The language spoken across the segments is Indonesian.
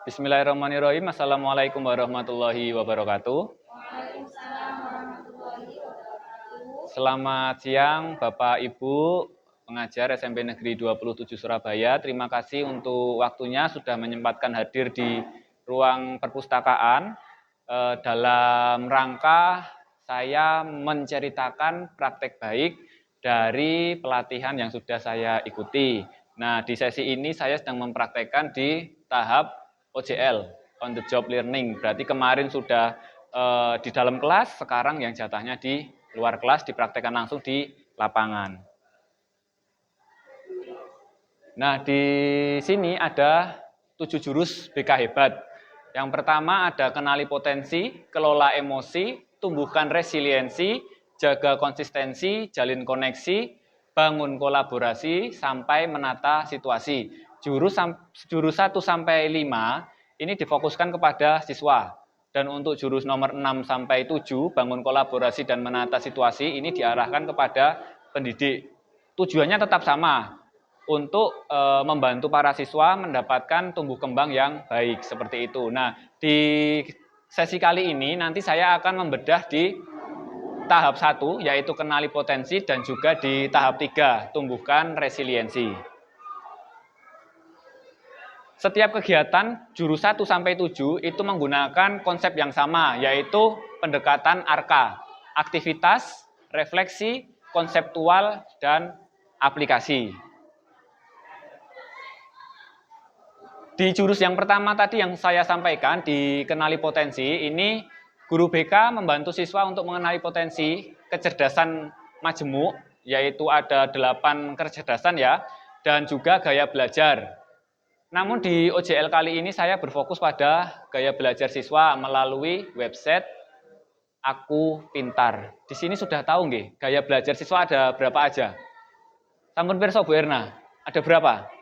Bismillahirrahmanirrahim. Assalamualaikum warahmatullahi wabarakatuh. Waalaikumsalam warahmatullahi wabarakatuh. Selamat siang Bapak Ibu pengajar SMP Negeri 27 Surabaya. Terima kasih untuk waktunya sudah menyempatkan hadir di ruang perpustakaan dalam rangka saya menceritakan praktek baik dari pelatihan yang sudah saya ikuti. Nah, di sesi ini saya sedang mempraktekkan di tahap OJL, on the job learning. Berarti kemarin sudah di dalam kelas, sekarang yang jatahnya di luar kelas dipraktekkan langsung di lapangan. Nah, di sini ada 7 jurus BK Hebat. Yang pertama ada kenali potensi, kelola emosi, tumbuhkan resiliensi, jaga konsistensi, jalin koneksi, bangun kolaborasi, sampai menata situasi. Jurus 1 sampai 5 ini difokuskan kepada siswa. Dan untuk jurus nomor 6 sampai 7, bangun kolaborasi dan menata situasi, ini diarahkan kepada pendidik. Tujuannya tetap sama, untuk membantu para siswa mendapatkan tumbuh kembang yang baik, seperti itu. Nah, di sesi kali ini nanti saya akan membedah di tahap 1, yaitu kenali potensi, dan juga di tahap 3, tumbuhkan resiliensi. Setiap kegiatan jurus 1 sampai 7 itu menggunakan konsep yang sama, yaitu pendekatan ARKA, aktivitas, refleksi, konseptual, dan aplikasi. Di jurus yang pertama tadi yang saya sampaikan, di kenali potensi, ini guru BK membantu siswa untuk mengenali potensi kecerdasan majemuk, yaitu ada 8 kecerdasan ya, dan juga gaya belajar. Namun di OJL kali ini saya berfokus pada gaya belajar siswa melalui website Aku Pintar. Di sini sudah tahu nggih, gaya belajar siswa ada berapa aja? Sampun pirsa Bu Erna, ada berapa?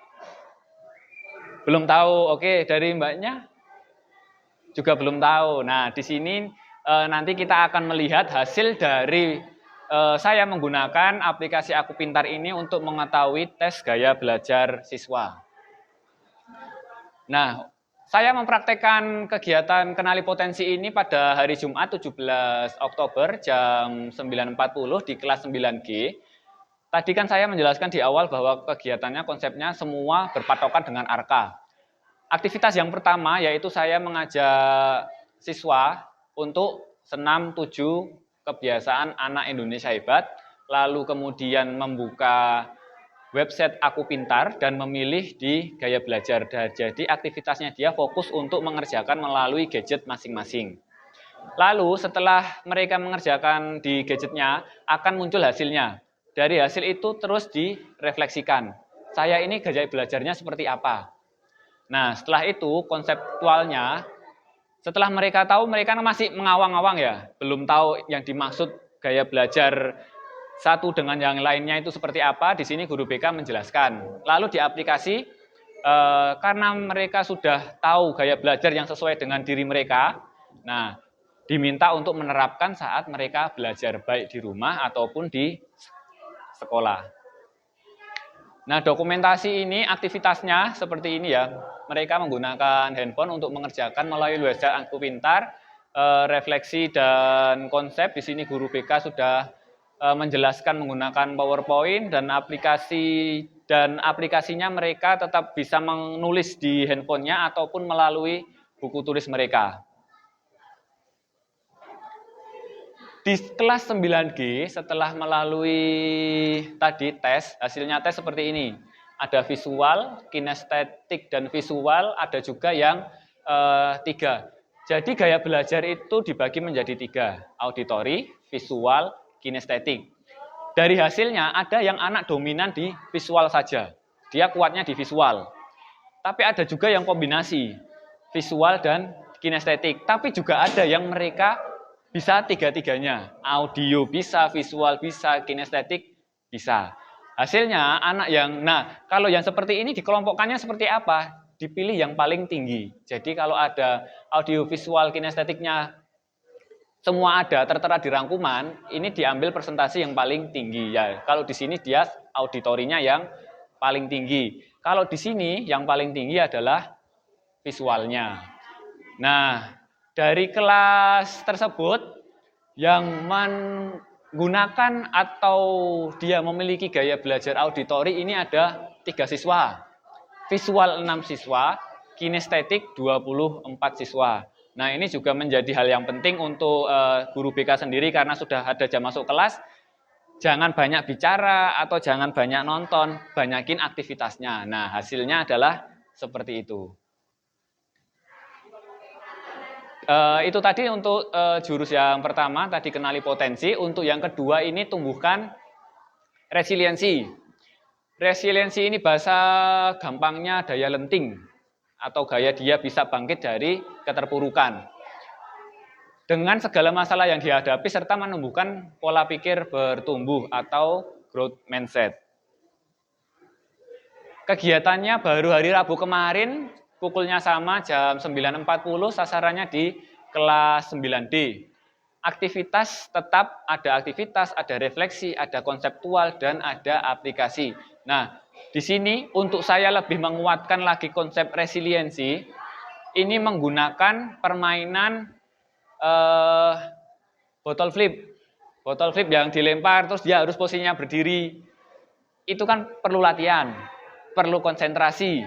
Belum tahu. Oke, dari Mbaknya juga belum tahu. Nah, di sini nanti kita akan melihat hasil dari saya menggunakan aplikasi Aku Pintar ini untuk mengetahui tes gaya belajar siswa. Nah, saya mempraktekkan kegiatan kenali potensi ini pada hari Jumat 17 Oktober jam 9.40 di kelas 9G. Tadi kan saya menjelaskan di awal bahwa kegiatannya, konsepnya semua berpatokan dengan ARKA. Aktivitas yang pertama yaitu saya mengajak siswa untuk senam 7 kebiasaan anak Indonesia hebat, lalu kemudian membuka website Aku Pintar dan memilih di gaya belajar. Jadi aktivitasnya dia fokus untuk mengerjakan melalui gadget masing-masing. Lalu setelah mereka mengerjakan di gadgetnya, akan muncul hasilnya. Dari hasil itu terus direfleksikan. Saya ini gaya belajarnya seperti apa? Nah, setelah itu konseptualnya, setelah mereka tahu, mereka masih mengawang-awang ya, belum tahu yang dimaksud gaya belajar satu dengan yang lainnya itu seperti apa. Di sini guru BK menjelaskan. Lalu di aplikasi, karena mereka sudah tahu gaya belajar yang sesuai dengan diri mereka, nah diminta untuk menerapkan saat mereka belajar baik di rumah ataupun di sekolah. Nah, dokumentasi ini aktivitasnya seperti ini ya. Mereka menggunakan handphone untuk mengerjakan melalui website Aku Pintar, refleksi dan konsep. Di sini guru BK sudah menjelaskan menggunakan PowerPoint dan aplikasinya mereka tetap bisa menulis di handphonenya ataupun melalui buku tulis mereka. Di kelas 9G setelah melalui tadi tes, hasilnya tes seperti ini. Ada visual, kinestetik dan visual, ada juga yang 3. Jadi gaya belajar itu dibagi menjadi 3, auditori, visual, kinestetik. Dari hasilnya ada yang anak dominan di visual saja, dia kuatnya di visual. Tapi ada juga yang kombinasi, visual dan kinestetik. Tapi juga ada yang mereka bisa tiga-tiganya, audio bisa, visual bisa, kinestetik bisa. Hasilnya anak yang, kalau yang seperti ini dikelompokkannya seperti apa? Dipilih yang paling tinggi. Jadi kalau ada audio, visual, kinestetiknya semua ada tertera di rangkuman, ini diambil presentasi yang paling tinggi ya. Kalau di sini dia auditorinya yang paling tinggi. Kalau di sini yang paling tinggi adalah visualnya. Nah, dari kelas tersebut yang menggunakan atau dia memiliki gaya belajar auditori ini ada 3 siswa, visual 6 siswa, kinestetik 24 siswa. Nah, ini juga menjadi hal yang penting untuk guru BK sendiri karena sudah ada jam masuk kelas. Jangan banyak bicara atau jangan banyak nonton, banyakin aktivitasnya. Nah, hasilnya adalah seperti itu. Itu tadi untuk jurus yang pertama, tadi kenali potensi. Untuk yang kedua ini tumbuhkan resiliensi. Resiliensi ini bahasa gampangnya daya lenting atau gaya dia bisa bangkit dari keterpurukan. Dengan segala masalah yang dihadapi serta menumbuhkan pola pikir bertumbuh atau growth mindset. Kegiatannya baru hari Rabu kemarin, pukulnya sama jam 9.40, sasarannya di kelas 9D. Aktivitas tetap ada refleksi, ada konseptual, dan ada aplikasi. Nah, di sini untuk saya lebih menguatkan lagi konsep resiliensi, ini menggunakan permainan botol flip yang dilempar terus dia harus posisinya berdiri. Itu kan perlu latihan, perlu konsentrasi,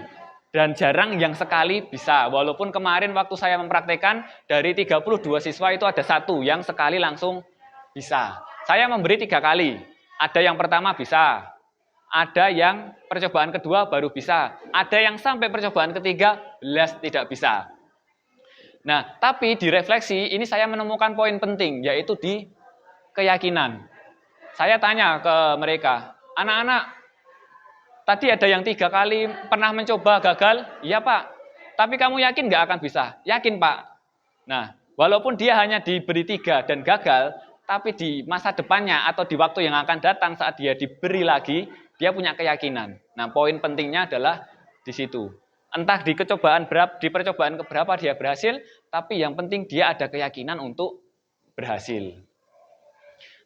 dan jarang yang sekali bisa. Walaupun kemarin waktu saya mempraktekkan dari 32 siswa itu ada 1 yang sekali langsung bisa. Saya memberi 3 kali. Ada yang pertama bisa, ada yang percobaan kedua baru bisa, ada yang sampai percobaan ketiga belas tidak bisa. Nah, tapi di refleksi ini saya menemukan poin penting, yaitu di keyakinan. Saya tanya ke mereka, anak-anak, tadi ada yang 3 kali pernah mencoba gagal? Iya Pak, tapi kamu yakin nggak akan bisa? Yakin Pak. Nah, walaupun dia hanya diberi 3 dan gagal, tapi di masa depannya atau di waktu yang akan datang saat dia diberi lagi, dia punya keyakinan. Nah, poin pentingnya adalah di situ. Entah di percobaan keberapa dia berhasil, tapi yang penting dia ada keyakinan untuk berhasil.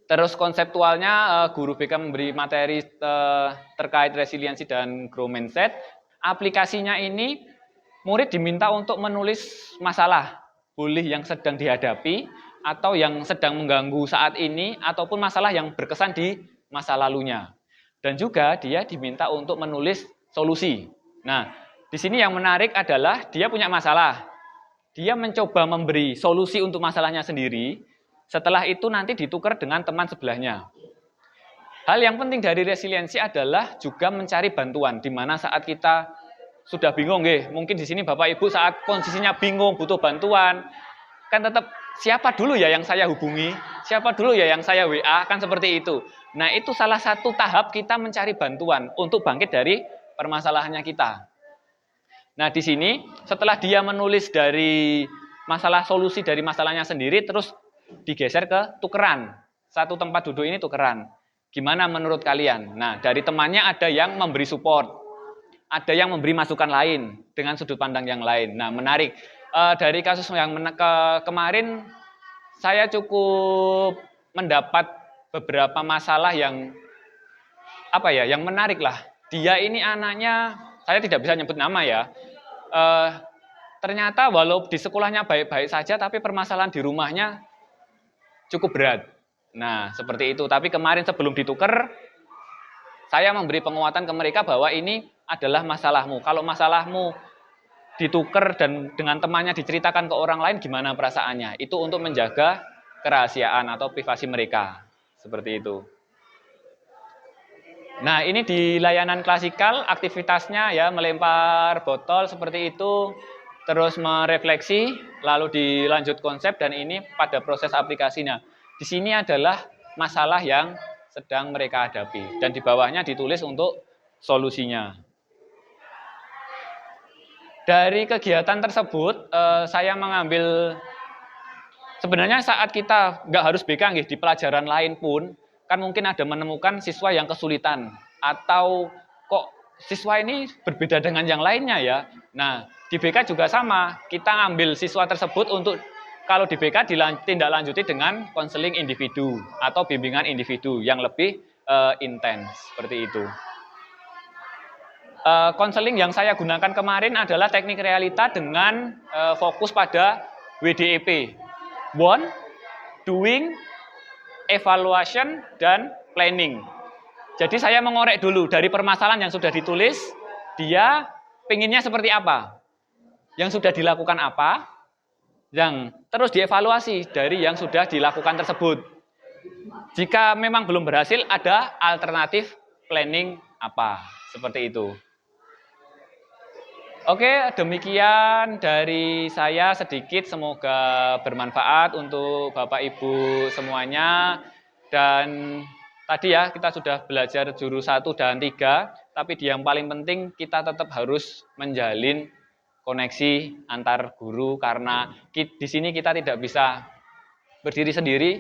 Terus konseptualnya guru BK memberi materi terkait resiliensi dan growth mindset. Aplikasinya ini murid diminta untuk menulis masalah, boleh yang sedang dihadapi atau yang sedang mengganggu saat ini ataupun masalah yang berkesan di masa lalunya. Dan juga dia diminta untuk menulis solusi. Nah, di sini yang menarik adalah dia punya masalah. Dia mencoba memberi solusi untuk masalahnya sendiri. Setelah itu nanti ditukar dengan teman sebelahnya. Hal yang penting dari resiliensi adalah juga mencari bantuan. Di mana saat kita sudah bingung, mungkin di sini Bapak Ibu saat posisinya bingung, butuh bantuan, kan tetap siapa dulu ya yang saya hubungi, siapa dulu ya yang saya WA, kan seperti itu. Nah, itu salah satu tahap kita mencari bantuan untuk bangkit dari permasalahannya kita. Nah, di sini setelah dia menulis dari solusi dari masalahnya sendiri, terus digeser ke tukeran. Satu tempat duduk ini tukeran. Gimana menurut kalian? Nah, dari temannya ada yang memberi support, ada yang memberi masukan lain dengan sudut pandang yang lain. Nah, menarik. Dari kasus yang kemarin, saya cukup mendapat beberapa masalah yang yang menarik lah. Dia ini anaknya, saya tidak bisa nyebut nama ya. Ternyata walau di sekolahnya baik-baik saja, tapi permasalahan di rumahnya cukup berat. Nah, seperti itu. Tapi kemarin sebelum ditukar, saya memberi penguatan ke mereka bahwa ini adalah masalahmu. Kalau masalahmu ditukar dan dengan temannya diceritakan ke orang lain, gimana perasaannya? Itu untuk menjaga kerahasiaan atau privasi mereka. Seperti itu. Nah, ini di layanan klasikal aktivitasnya ya melempar botol seperti itu, terus merefleksi, lalu dilanjut konsep dan ini pada proses aplikasinya. Di sini adalah masalah yang sedang mereka hadapi dan di bawahnya ditulis untuk solusinya. Dari kegiatan tersebut saya mengambil sebenarnya saat kita nggak harus BK di pelajaran lain pun kan mungkin ada menemukan siswa yang kesulitan atau kok siswa ini berbeda dengan yang lainnya ya. Nah, di BK juga sama, kita ambil siswa tersebut untuk kalau di BK ditindaklanjuti dengan konseling individu atau bimbingan individu yang lebih intens seperti itu. Konseling yang saya gunakan kemarin adalah teknik realita dengan fokus pada WDEP. Want, doing, evaluation, dan planning. Jadi saya mengorek dulu dari permasalahan yang sudah ditulis, dia pengennya seperti apa, yang sudah dilakukan apa, yang terus dievaluasi dari yang sudah dilakukan tersebut. Jika memang belum berhasil, ada alternatif planning apa, seperti itu. Oke, demikian dari saya sedikit, semoga bermanfaat untuk Bapak Ibu semuanya. Dan tadi ya, kita sudah belajar jurus 1 dan 3, tapi yang paling penting kita tetap harus menjalin koneksi antar guru, karena di sini kita tidak bisa berdiri sendiri.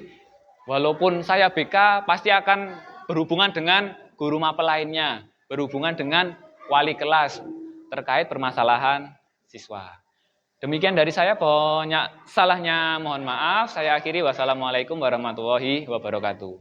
Walaupun saya BK, pasti akan berhubungan dengan guru mapel lainnya, berhubungan dengan wali kelas, terkait permasalahan siswa. Demikian dari saya, banyak salahnya mohon maaf. Saya akhiri, wassalamualaikum warahmatullahi wabarakatuh.